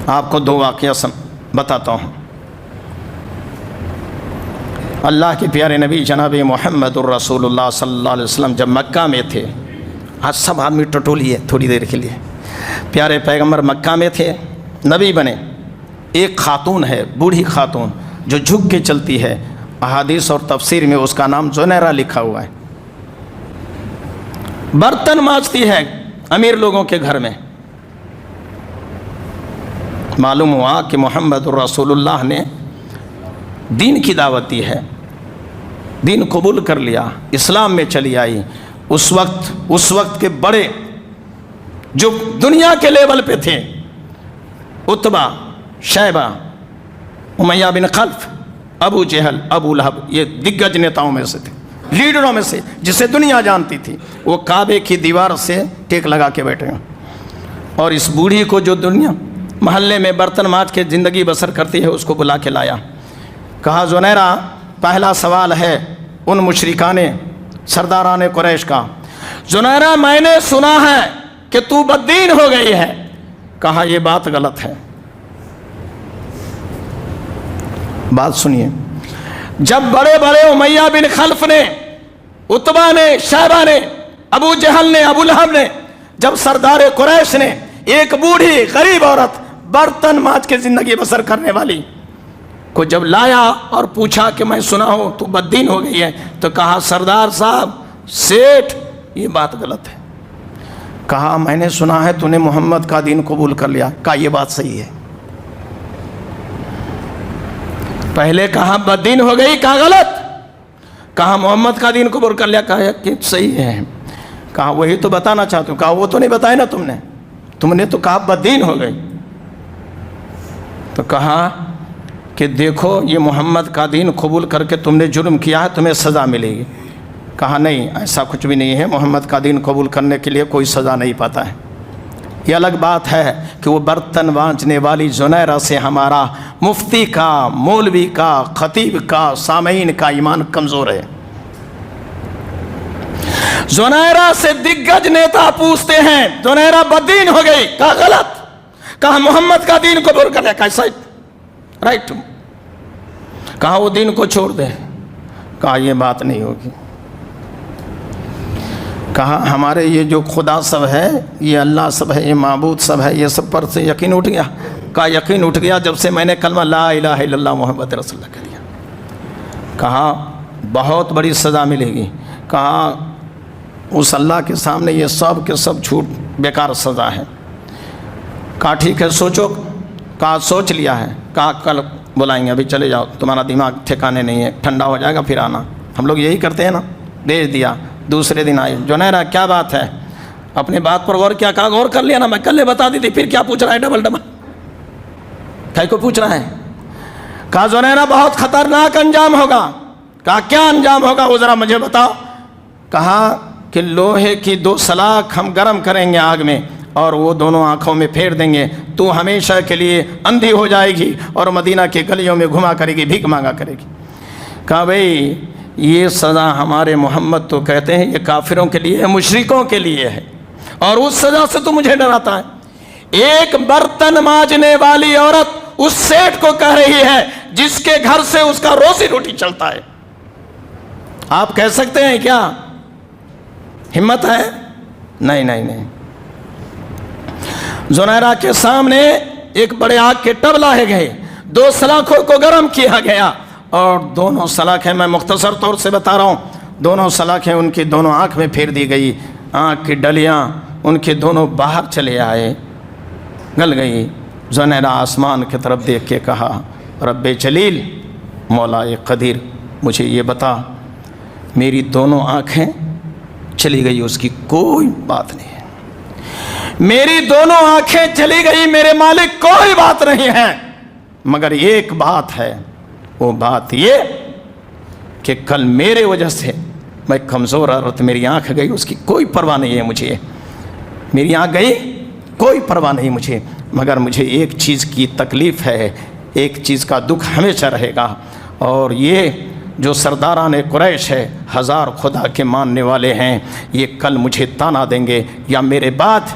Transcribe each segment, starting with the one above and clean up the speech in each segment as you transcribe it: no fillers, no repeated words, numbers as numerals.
آپ کو 2 واقعہ بتاتا ہوں۔ اللہ کے پیارے نبی جناب محمد الرسول اللہ صلی اللہ علیہ وسلم جب مکہ میں تھے، آج سب آدمی ٹٹولیے تھوڑی دیر کے لیے، پیارے پیغمبر مکہ میں تھے، نبی بنے، ایک خاتون ہے، بوڑھی خاتون جو جھک کے چلتی ہے، احادیث اور تفسیر میں اس کا نام زنیرہ لکھا ہوا ہے، برتن مانجتی ہے امیر لوگوں کے گھر میں۔ معلوم ہوا کہ محمد الرسول اللہ نے دین کی دعوت دی ہے، دین قبول کر لیا، اسلام میں چلی آئی۔ اس وقت کے بڑے جو دنیا کے لیول پہ تھے، عتبہ، شیبہ، امیہ بن خلف، ابو جہل، ابو لہب، یہ دگج نیتاؤں میں سے تھے، لیڈروں میں سے جسے دنیا جانتی تھی، وہ کعبے کی دیوار سے ٹیک لگا کے بیٹھے ہیں۔ اور اس بوڑھی کو جو دنیا محلے میں برتن مانج کے زندگی بسر کرتی ہے، اس کو بلا کے لایا، کہا زنیرہ پہلا سوال ہے ان مشرکان سرداران قریش کا، زنیرہ میں نے سنا ہے کہ تو بددین ہو گئی ہے۔ کہا یہ بات غلط ہے۔ بات سنیے، جب بڑے بڑے امیہ بن خلف نے، عتبہ نے، شیبہ نے، ابو جہل نے، ابو لہب نے، جب سردار قریش نے ایک بوڑھی غریب عورت برتن مانج کے زندگی بسر کرنے والی کو جب لایا اور پوچھا کہ میں سنا ہوں تو بددین ہو گئی ہے، تو کہا سردار صاحب، سیٹھ، یہ بات غلط ہے۔ کہا میں نے سنا ہے تو نے محمد کا دین قبول کر لیا۔ کہا یہ بات صحیح ہے۔ پہلے کہا بددین ہو گئی، کہا غلط، کہا محمد کا دین قبول کر لیا، کہا کہ صحیح ہے۔ کہا وہی تو بتانا چاہتا ہوں۔ کہا وہ تو نہیں بتایا نا تم نے تو کہا بددین ہو گئی۔ تو کہا کہ دیکھو یہ محمد کا دین قبول کر کے تم نے جرم کیا ہے، تمہیں سزا ملے گی۔ کہا نہیں، ایسا کچھ بھی نہیں ہے، محمد کا دین قبول کرنے کے لیے کوئی سزا نہیں پاتا ہے۔ یہ الگ بات ہے کہ وہ برتن مانجنے والی زنیرہ سے ہمارا مفتی کا، مولوی کا، خطیب کا، سامعین کا ایمان کمزور ہے۔ زنیرہ سے دگج نیتا پوچھتے ہیں زنیرہ بددین ہو گئی، کہا غلط، کہا محمد کا دین قبول کر لیا، کہا رائٹ، کہا وہ دین کو چھوڑ دے، کہا یہ بات نہیں ہوگی۔ کہا ہمارے یہ جو خدا سب ہے، یہ اللہ سب ہے، یہ معبود سب ہے، یہ سب پر سے یقین اٹھ گیا؟ کہا یقین اٹھ گیا جب سے میں نے کلمہ لا الہ الا اللہ محمد رسول اللہ کہہ دیا۔ کہا بہت بڑی سزا ملے گی۔ کہا اس اللہ کے سامنے یہ سب کے سب جھوٹ بیکار سزا ہے۔ کہا ٹھیک ہے سوچو۔ کہا سوچ لیا ہے۔ کہا کل بلائیں گے، ابھی چلے جاؤ، تمہارا دماغ ٹھکانے نہیں ہے، ٹھنڈا ہو جائے گا پھر آنا۔ ہم لوگ یہی کرتے ہیں نا، بھیج دیا، دوسرے دن آئے، زنیرہ کیا بات ہے، اپنی بات پر غور کیا؟ کہا غور کر لیا نا، میں کل بتا دی تھی، پھر کیا پوچھ رہا ہے ڈبل ڈبل، کہیں کو پوچھ رہا ہے؟ کہا زنیرہ بہت خطرناک انجام ہوگا۔ کہا کیا انجام ہوگا وہ ذرا مجھے بتاؤ۔ کہا کہ لوہے کی 2 سلاخ ہم گرم کریں گے آگ میں، اور وہ دونوں آنکھوں میں پھیر دیں گے، تو ہمیشہ کے لیے اندھی ہو جائے گی اور مدینہ کے گلیوں میں گھما کرے گی، بھیک مانگا کرے گی۔ کہا بھئی یہ سزا ہمارے محمد تو کہتے ہیں یہ کافروں کے لیے ہے، مشرکوں کے لیے ہے، اور اس سزا سے تو مجھے ڈراتا ہے۔ ایک برتن مانجنے والی عورت اس سیٹھ کو کہہ رہی ہے جس کے گھر سے اس کا روزی روٹی چلتا ہے۔ آپ کہہ سکتے ہیں کیا؟ ہمت ہے؟ نہیں نہیں نہیں۔ زنیرہ کے سامنے ایک بڑے آگ کے ٹب لائے گئے، 2 سلاخوں کو گرم کیا گیا، اور دونوں سلاخیں، میں مختصر طور سے بتا رہا ہوں، دونوں سلاخیں ان کی دونوں آنکھ میں پھیر دی گئی، آنکھ کی ڈلیاں ان کے دونوں باہر چلے آئے، گل گئی۔ زنیرہ آسمان کی طرف دیکھ کے کہا رب جلیل، مولا قدیر، مجھے یہ بتا، میری دونوں آنکھیں چلی گئی، اس کی کوئی بات نہیں ہے، میری دونوں آنکھیں چلی گئی، میرے مالک کوئی بات نہیں ہے، مگر ایک بات ہے، وہ بات یہ کہ کل میرے وجہ سے میں کمزور عورت، میری آنکھ گئی، اس کی کوئی پرواہ نہیں ہے مجھے، میری آنکھ گئی کوئی پرواہ نہیں مجھے، مگر مجھے ایک چیز کی تکلیف ہے، ایک چیز کا دکھ ہمیشہ رہے گا، اور یہ جو سرداران قریش ہے، 1000 خدا کے ماننے والے ہیں، یہ کل مجھے تانا دیں گے، یا میرے بعد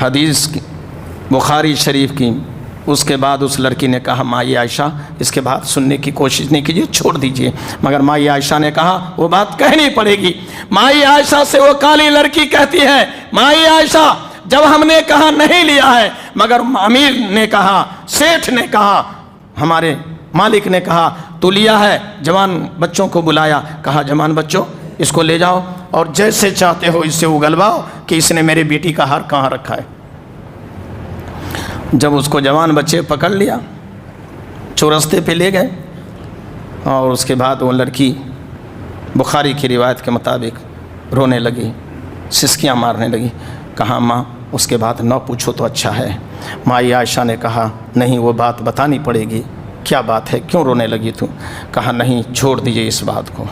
حدیث کی بخاری شریف کی. اس کے بعد اس لڑکی نے کہا مائی عائشہ، اس کے بعد سننے کی کوشش نہیں کیجیے، چھوڑ دیجیے. مگر مائی عائشہ نے کہا وہ بات کہنی پڑے گی. مائی عائشہ سے وہ کالی لڑکی کہتی ہے مائی عائشہ جب ہم نے کہا نہیں لیا ہے، مگر امیر نے کہا، سیٹھ نے کہا، ہمارے مالک نے کہا تو لیا ہے. جوان بچوں کو بلایا، کہا جوان بچوں اس کو لے جاؤ اور جیسے چاہتے ہو اس سے اگلواؤ کہ اس نے میرے بیٹی کا ہار کہاں رکھا ہے. جب اس کو جوان بچے پکڑ لیا، چورستے پہ لے گئے، اور اس کے بعد وہ لڑکی بخاری کی روایت کے مطابق رونے لگی، سسکیاں مارنے لگی. کہا ماں اس کے بعد نہ پوچھو تو اچھا ہے. مائی عائشہ نے کہا نہیں وہ بات بتانی پڑے گی. کیا بات ہے، کیوں رونے لگی تو؟ کہا نہیں چھوڑ دیجئے اس بات کو،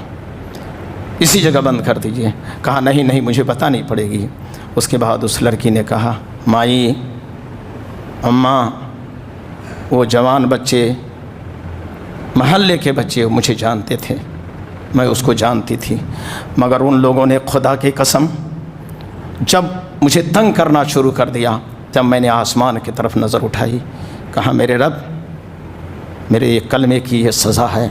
اسی جگہ بند کر دیجئے. کہا نہیں مجھے بتانی پڑے گی. اس کے بعد اس لڑکی نے کہا مائی اماں وہ جوان بچے محلے کے بچے مجھے جانتے تھے، میں اس کو جانتی تھی، مگر ان لوگوں نے خدا کی قسم جب مجھے تنگ کرنا شروع کر دیا، جب میں نے آسمان کی طرف نظر اٹھائی، کہا میرے رب میرے یہ کلمے کی یہ سزا ہے.